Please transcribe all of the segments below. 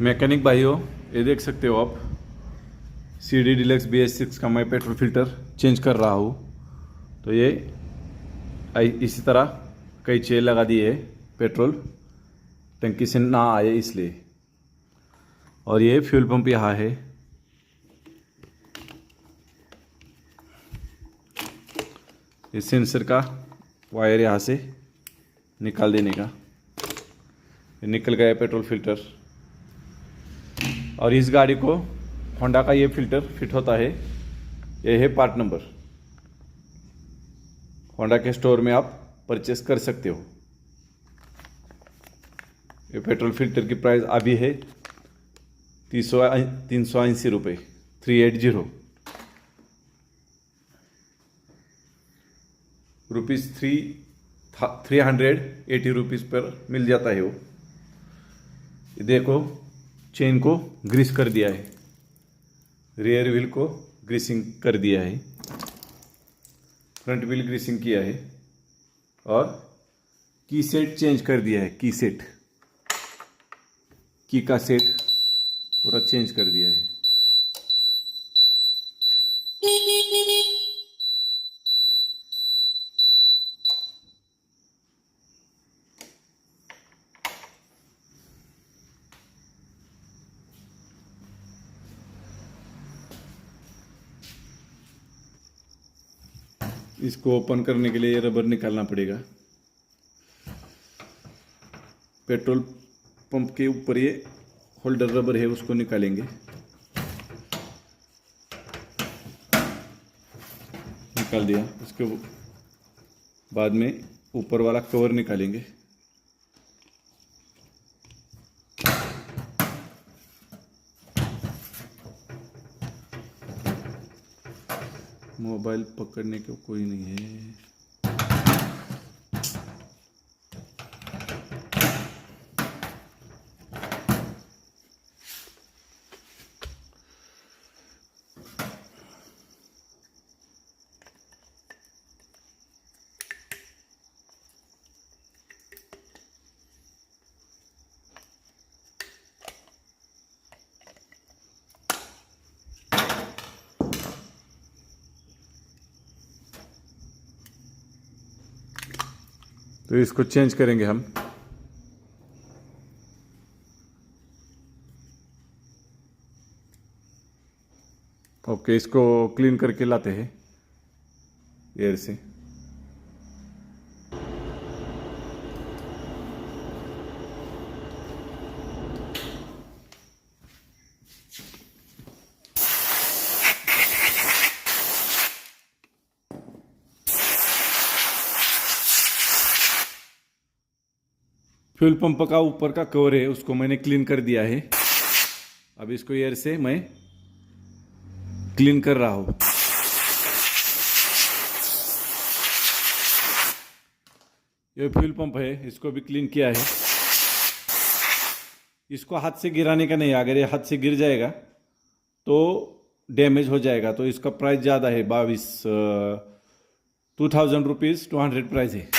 Mechanic भाइयों, ये देख सकते हो आप, CD डीलक्स BS6 का मैं पेट्रोल फिल्टर चेंज कर रहा हूँ। तो ये इसी तरह कई चेन लगा दी है पेट्रोल टंकी से ना आए इसलिए। और ये फ्यूल पंप यहाँ है। इस सेंसर का वायर यहाँ से निकाल देने का, निकल गया पेट्रोल फिल्टर। और इस गाड़ी को होंडा का ये फिल्टर फिट होता है। ये है पार्ट नंबर, होंडा के स्टोर में आप परचेस कर सकते हो। ये पेट्रोल फिल्टर की प्राइस अभी है 380 रुपये, 380 रुपीज़ 380 रुपीज़ पर मिल जाता है वो। ये देखो, चेन को ग्रीस कर दिया है, रियर व्हील को ग्रीसिंग कर दिया है, फ्रंट व्हील ग्रीसिंग किया है और की सेट चेंज कर दिया है। की का सेट पूरा चेंज कर दिया है। इसको ओपन करने के लिए ये रबर निकालना पड़ेगा। पेट्रोल पंप के ऊपर ये होल्डर रबर है, उसको निकालेंगे। निकाल दिया। उसके बाद में ऊपर वाला कवर निकालेंगे। मोबाइल पकड़ने को कोई नहीं है। तो इसको चेंज करेंगे हम। ओके, इसको क्लीन करके लाते हैं एयर से। फ्यूल पंप का ऊपर का कवर है, उसको मैंने क्लीन कर दिया है। अब इसको एयर से मैं क्लीन कर रहा हूं। ये फ्यूल पंप है, इसको भी क्लीन किया है। इसको हाथ से गिराने का नहीं, अगर ये हाथ से गिर जाएगा तो डैमेज हो जाएगा। तो इसका प्राइस ज़्यादा है, 2000 रुपीज़ 200 प्राइस है।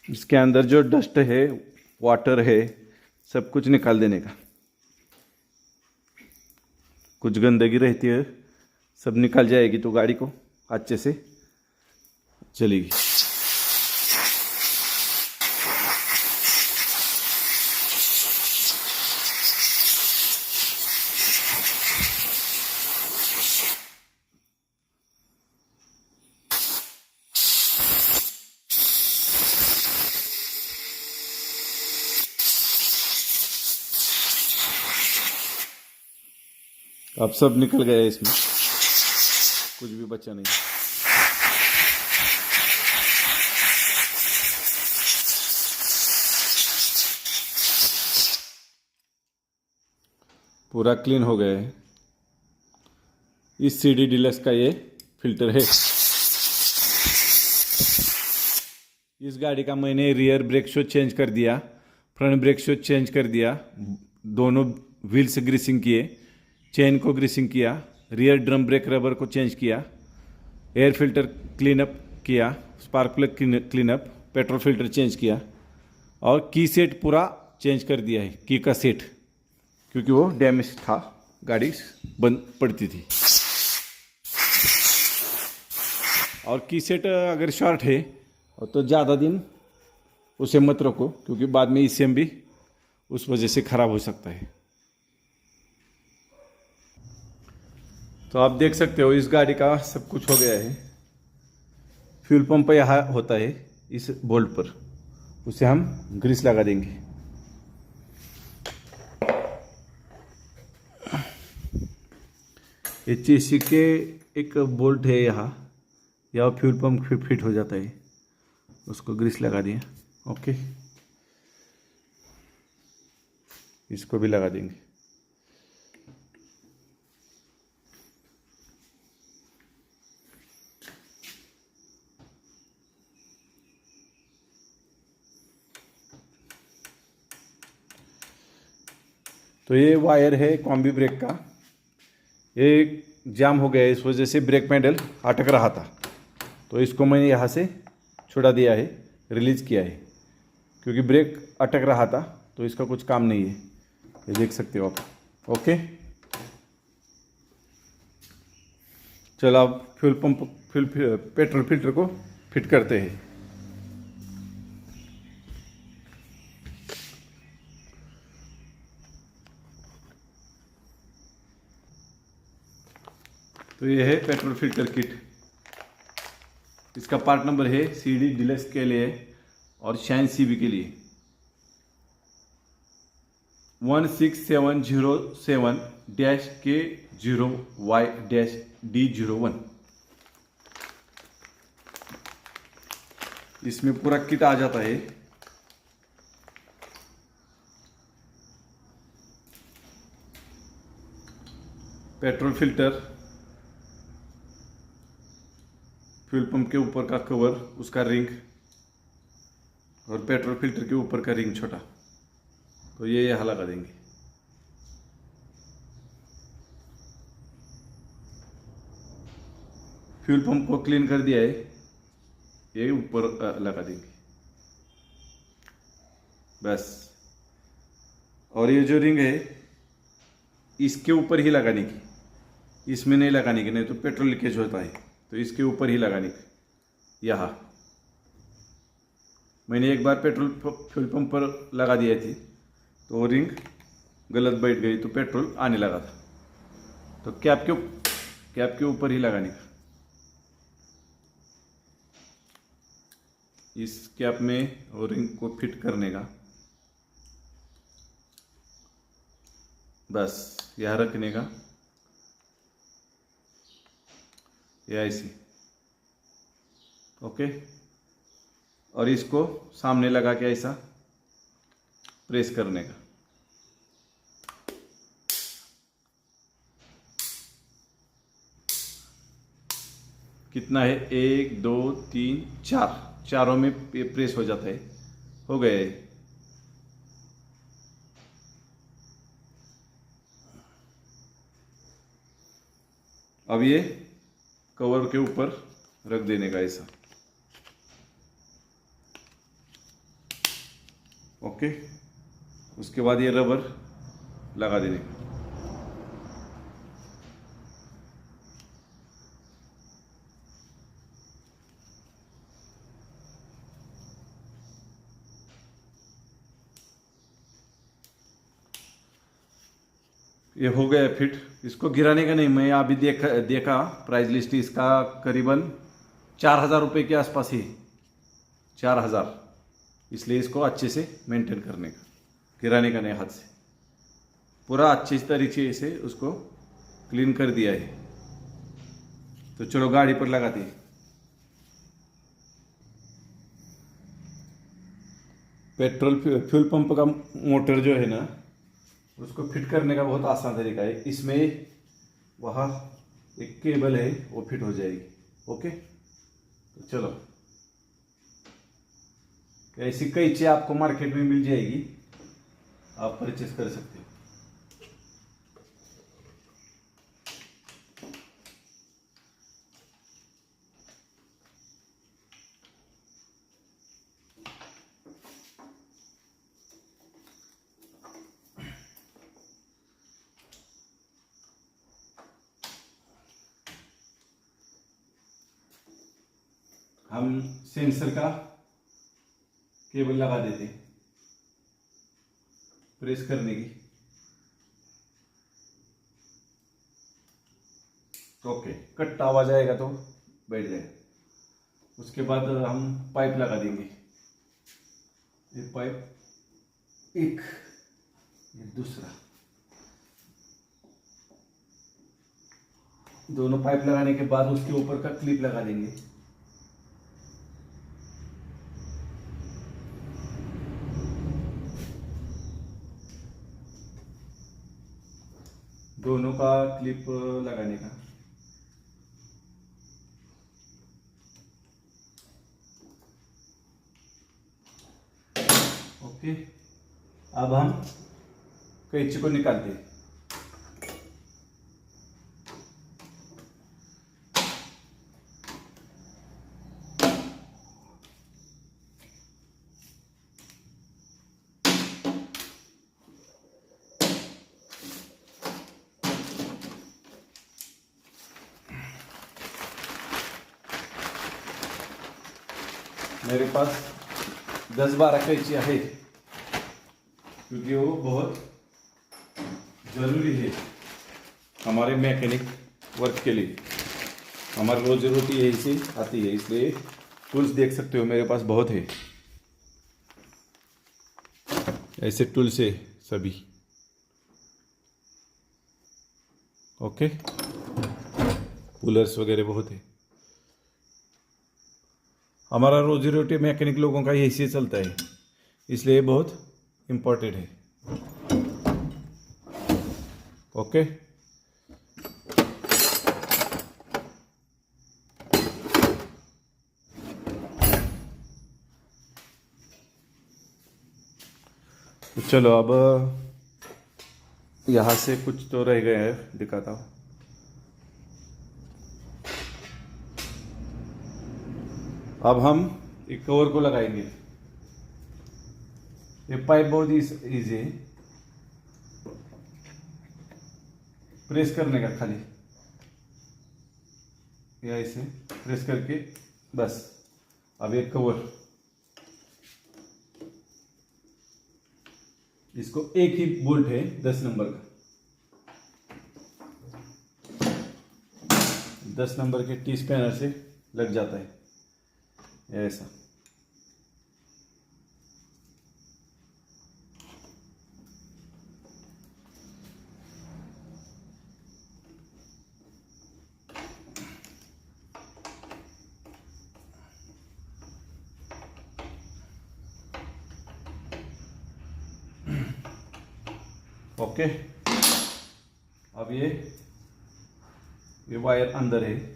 इसके अंदर जो डस्ट है, वाटर है, सब कुछ निकाल देने का। कुछ गंदगी रहती है, सब निकल जाएगी तो गाड़ी को अच्छे से चलेगी। अब सब निकल गया इसमें, कुछ भी बचा नहीं। पूरा क्लीन हो गया है। इस CD डीलक्स का ये फिल्टर है। इस गाड़ी का मैंने रियर ब्रेक शो चेंज कर दिया, फ्रंट ब्रेक शो चेंज कर दिया, दोनों व्हील्स ग्रीसिंग किए, चेन को ग्रीसिंग किया, रियर ड्रम ब्रेक रबर को चेंज किया, एयर फिल्टर क्लीनअप किया, spark plug cleanup, petrol filter change किया और की सेट पूरा चेंज कर दिया है। की का सेट, क्योंकि वो डैमेज था, गाड़ी बंद पड़ती थी। और की सेट अगर शॉर्ट है तो ज़्यादा दिन उसे मत रखो, क्योंकि बाद में ECM भी उस वजह से ख़राब हो सकता है। तो आप देख सकते हो इस गाड़ी का सब कुछ हो गया है। फ्यूल पंप यहाँ होता है इस बोल्ट पर, उसे हम ग्रीस लगा देंगे। HSC के एक बोल्ट है यहाँ फ्यूल पंप फिट हो जाता है, उसको ग्रीस लगा दिया। ओके, इसको भी लगा देंगे। तो ये वायर है कॉम्बी ब्रेक का, ये जाम हो गया है, इस वजह से ब्रेक पैडल अटक रहा था। तो इसको मैंने यहाँ से छुड़ा दिया है, रिलीज़ किया है, क्योंकि ब्रेक अटक रहा था, तो इसका कुछ काम नहीं है। ये देख सकते हो आप। ओके, चलो अब पेट्रोल फिल्टर को फिट करते हैं। तो ये है पेट्रोल फिल्टर किट। इसका पार्ट नंबर है CD डीलक्स के लिए और शाइन CB के लिए 16707-K0Y-D01। इसमें पूरा किट आ जाता है। पेट्रोल फिल्टर, फ्यूल पंप के ऊपर का कवर, उसका रिंग और पेट्रोल फिल्टर के ऊपर का रिंग छोटा, तो ये यहाँ लगा देंगे। फ्यूल पंप को क्लीन कर दिया है, ये ऊपर लगा देंगे बस। और ये जो रिंग है इसके ऊपर ही लगाने की, इसमें नहीं लगाने की, नहीं तो पेट्रोल लीकेज होता है। तो इसके ऊपर ही लगाने की। यहाँ मैंने एक बार फ्यूल पंप पर लगा दिया थी, तो वो रिंग गलत बैठ गई, तो पेट्रोल आने लगा था। तो कैप के ऊपर ही लगाने का। इस कैप में और रिंग को फिट करने का, बस यहाँ रखने का, या ऐसे। ओके, और इसको सामने लगा के ऐसा प्रेस करने का। कितना है, 1 2 3 4, चारों में प्रेस हो जाता है। हो गए। अब ये कवर के ऊपर रख देने का ऐसा। ओके, उसके बाद ये रबर लगा देने का। ये हो गया फिट। इसको गिराने का नहीं, मैं अभी देखा प्राइस लिस्ट इसका करीबन 4000 रुपये के आसपास ही, 4000। इसलिए इसको अच्छे से मेंटेन करने का, गिराने का नहीं, हाथ से पूरा अच्छे तरीके से उसको क्लीन कर दिया है। तो चलो गाड़ी पर लगाते हैं। पेट्रोल फ्यूल पंप का मोटर जो है ना, उसको फिट करने का बहुत आसान तरीका है। इसमें वहाँ एक केबल है, वो फिट हो जाएगी। ओके, तो चलो, ऐसी कई चीज़ें आपको मार्केट में मिल जाएगी, आप परचेस कर सकते हो। हम सेंसर का केबल लगा देते हैं, प्रेस करने की। ओके, कट आवाज आएगा तो बैठ जाए। उसके बाद हम पाइप लगा देंगे। ये पाइप एक, ये दूसरा, दोनों पाइप लगाने के बाद उसके ऊपर का क्लिप लगा देंगे। दोनों का क्लिप लगाने का। ओके, अब हम कैंची को निकालते हैं। मेरे पास 10-12 कैंचियाँ है, क्योंकि वो बहुत ज़रूरी है हमारे मैकेनिक वर्क के लिए। हमारी रोजी रोटी यही से आती है, इसलिए टूल्स देख सकते हो मेरे पास बहुत है। ऐसे टूल्स है सभी। ओके, कूलर्स वगैरह बहुत है। हमारा रोजी रोटी मैकेनिक लोगों का यही से चलता है, इसलिए बहुत इम्पोर्टेंट है। ओके, तो चलो, अब यहाँ से कुछ तो रह गए हैं, दिखाता हूँ। अब हम एक कवर को लगाएंगे। ये पाइप बहुत इजी है, प्रेस करने का खाली, या इसे प्रेस करके बस। अब एक कवर, इसको एक ही बोल्ट है 10 नंबर का। 10 नंबर के टी स्पैनर से लग जाता है ऐसा। ओके, अब ये वायर अंदर है।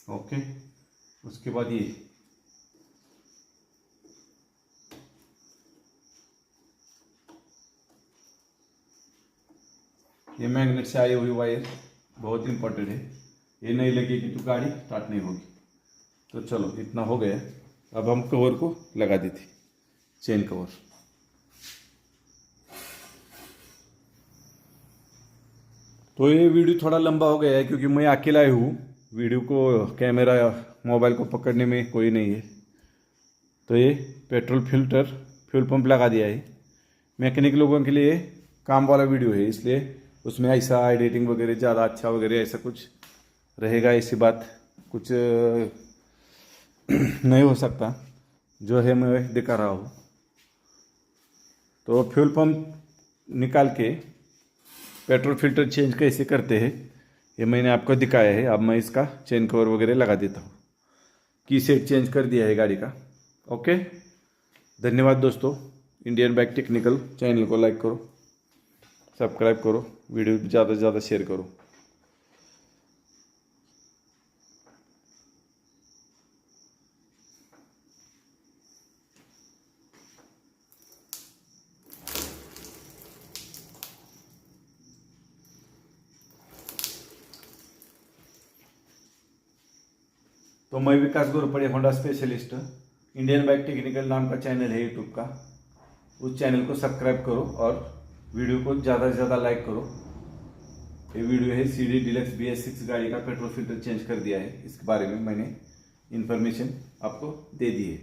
ओके, उसके बाद ये मैग्नेट से आई हुई वायर बहुत इंपॉर्टेंट है। ये नहीं लगेगी तो गाड़ी स्टार्ट नहीं होगी। तो चलो, इतना हो गया। अब हम कवर को लगा देते, चेन कवर। तो ये वीडियो थोड़ा लंबा हो गया है क्योंकि मैं अकेला ही हूँ, वीडियो को कैमरा मोबाइल को पकड़ने में कोई नहीं है। तो ये पेट्रोल फिल्टर फ्यूल पंप लगा दिया है। मैकेनिक लोगों के लिए काम वाला वीडियो है, इसलिए उसमें ऐसा एडिटिंग वगैरह ज़्यादा अच्छा वगैरह ऐसा कुछ रहेगा, ऐसी बात कुछ नहीं हो सकता, जो है मैं दिखा रहा हूँ। तो फ्यूल पंप निकाल के पेट्रोल फिल्टर चेंज कैसे करते हैं ये मैंने आपको दिखाया है। अब मैं इसका चेन कवर वगैरह लगा देता हूँ। की सेट चेंज कर दिया है गाड़ी का। ओके, धन्यवाद दोस्तों। इंडियन बाइक टेक्निकल चैनल को लाइक करो, सब्सक्राइब करो, वीडियो ज़्यादा से ज़्यादा शेयर करो। तो मैं Vikas Gorpade, Honda specialist, Indian bike technical नाम का चैनल है यूट्यूब का, उस चैनल को सब्सक्राइब करो और वीडियो को ज़्यादा से ज़्यादा लाइक करो। ये वीडियो है CD डीलक्स BS6 गाड़ी का पेट्रोल फिल्टर चेंज कर दिया है, इसके बारे में मैंने इन्फॉर्मेशन आपको दे दी है।